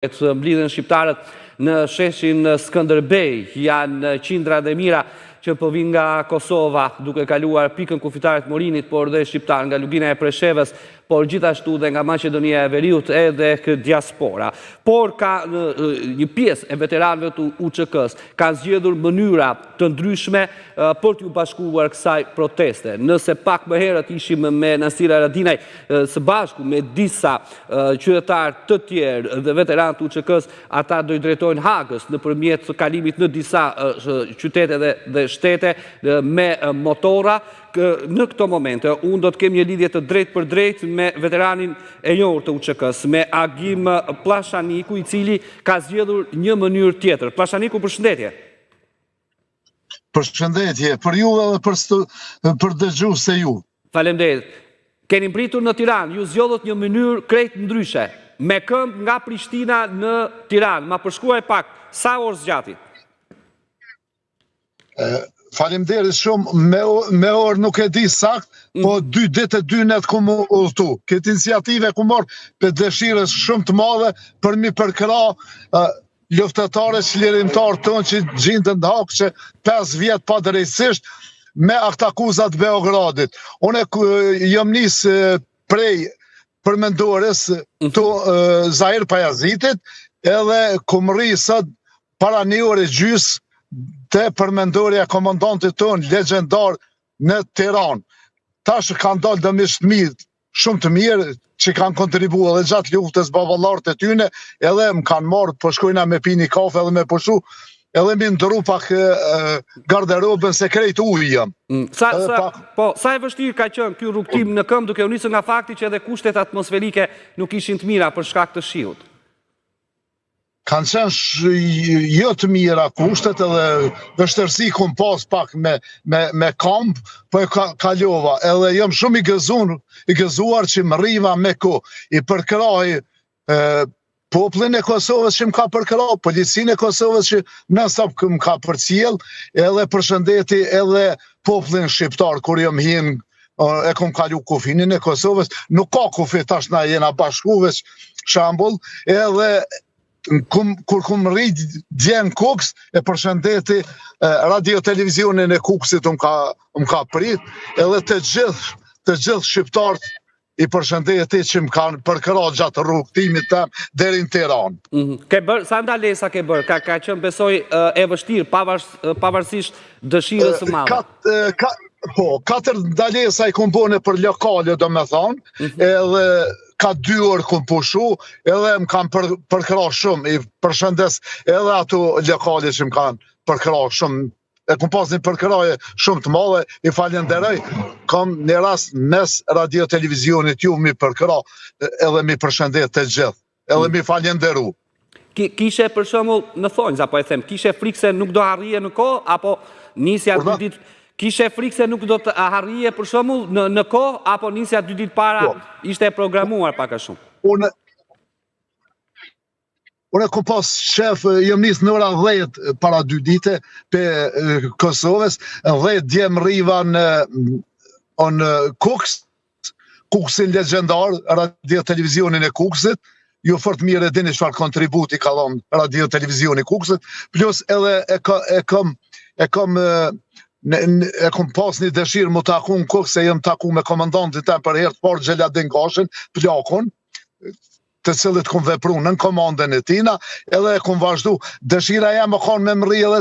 Të mblidhen shqiptarët në sheshin Skënderbej, janë qindra dhe mira që po vinë nga Kosova, duke kaluar pikën kufitarit Morinit, por dhe shqiptar nga Lubina e Preshevës, por gjithashtu dhe nga Maqedonia e Veriut edhe diaspora. Por ka një pjesë e veteranëve të UÇK-s kanë zgjedhur mënyra të ndryshme për t'u bashkuar kësaj proteste. Nëse pak më herët ishim me Nasir Haradinaj së bashku me disa qytetarë të tjerë dhe veteranë të UÇK-s, ata do i drejtojnë Hagës nëpërmjet kalimit në disa qytete dhe shtete me motora. Në këto momente, unë do të kem një lidhje të drejt për drejt me veteranin e njohur të UÇK-s, me Agim Pllashaniku, i cili ka zgjedhur një mënyrë tjetër. Pllashaniku, përshëndetje. Përshëndetje, për ju edhe për dëgjues se ju. Faleminderit. Keni mbritur në Tiranë, ju zgjodhët një mënyrë krejt ndryshe, me këmbë nga Prishtina në Tiranë. Ma përshkruaj pak, sa orë zgjati? Faleminderit shumë, me orë nuk e di sakt, po 2 ditë e 2 net ku më udhëtu. Këtë iniciative ku morë për dëshirës shumë të madhe për mi përkra luftetare çlirimtar tonë që gjindën në hakë që 5 vjetë pa drejtësisht me aktakuzat Beogradit. Unë jam nisë prej përmendores të Zahir Pajazitit, edhe ku më rri sot para një orë e gjys të përmendorja komandantit tonë legendar në Tiranë. Tash kanë dalë dëmisht mirë, shumë të mirë, që kanë kontribuar edhe gjatë luftës baballarët e tyne, edhe më kanë marrë, po shkojna me pi një kafe edhe me pushu, edhe mi ndëru pak garderobën se krejt ujë jam. Sa e vështirë ka qenë ky rrugtim në këmbë, duke u nisur nga fakti që edhe kushtet atmosferike nuk ishin të mira për shkak të shiut? Kanë qenë jo të mira kushtet, edhe vështërsi kom pas pak me kamp, po e kalova. Edhe jam shumë i gëzuar që më rriva me ko. I përkraj poplin e Kosovës që më ka përkraj, policinë e Kosovës që nësap më ka përcjell, edhe përshëndeti edhe poplin shqiptar, kur jam hin e kom kalu kufinin e Kosovës. Nuk ka kufi tash na jena bashku veç shambull, edhe kur kum rrit djen Kuks, e përshëndeti radio televizionin e Kuksit më ka prit, edhe të gjithë shqiptarët i përshëndeti që më kanë përkra gjatë rrugtimit tëm deri në Tiranë. Sa ndalesa ke bërë? Ka qenë besoj e vështirë, pavarësisht dëshirës së madhe? Po, 4 ndalesa i kom bone për lokale, do me thonë, edhe ka 2 orë kom pushu, edhe më kanë përkra shumë, i përshëndes edhe ato lokale që më kanë përkra shumë, e kom pas një përkraje shumë të madhe, i falenderoj, kam një rast mes radio televizionit ju mi përkra, edhe mi përshëndet të gjithë, edhe mi falenderu. Kishe për shembull në thonjza, apo e them, kishe frikë se nuk do harrije në kohë, apo nisja 2 ditë? Kishe frikë se nuk do të harrije për shembull në kohë, apo nisja 2 ditë para ishte e programuar pak a shumë? Unë kom pas shef, jam nis në ora 10 para 2 dite për Kosovës, 10 djem rriva në Kuksin legendar, radio televizionin e Kuksit, ju fort mirë e dini çfarë kontributi ka dhënë radio televizioni Kuksit, plus edhe e kom pas një dëshirë mu taku në Kuks, se jem taku me komandantin tem për herë të parë Xheladin Gashin, plakun, të cilët kom vepru në komandën e tina, edhe e kom vazhdu. Dëshira jam e kanë me mri edhe